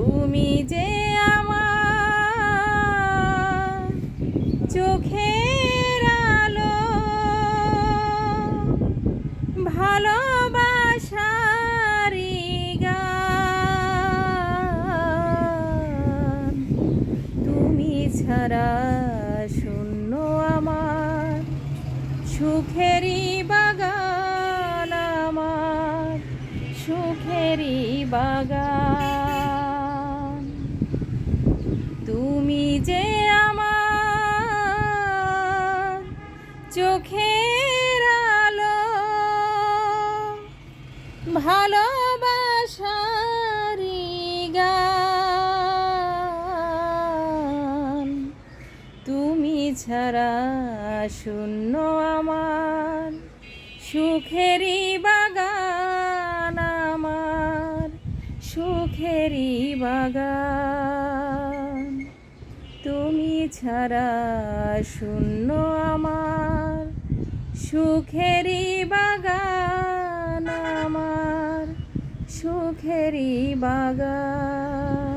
তুমি যে আমার চোখের আলো, ভালোবাসারি গান। তুমি ছাড়া শূন্য আমার সুখেরই বাগান, আমার সুখেরই বাগান। তুমি যে আমার চোখের আলো, ভালোবাসারি গান। তুমি ছাড়া শূন্য আমার সুখেরই বাগান, আমার সুখেরই বাগান। তুমি ছাড়া শূন্য আমার সুখেরই বাগান, আমার সুখেরই বাগান।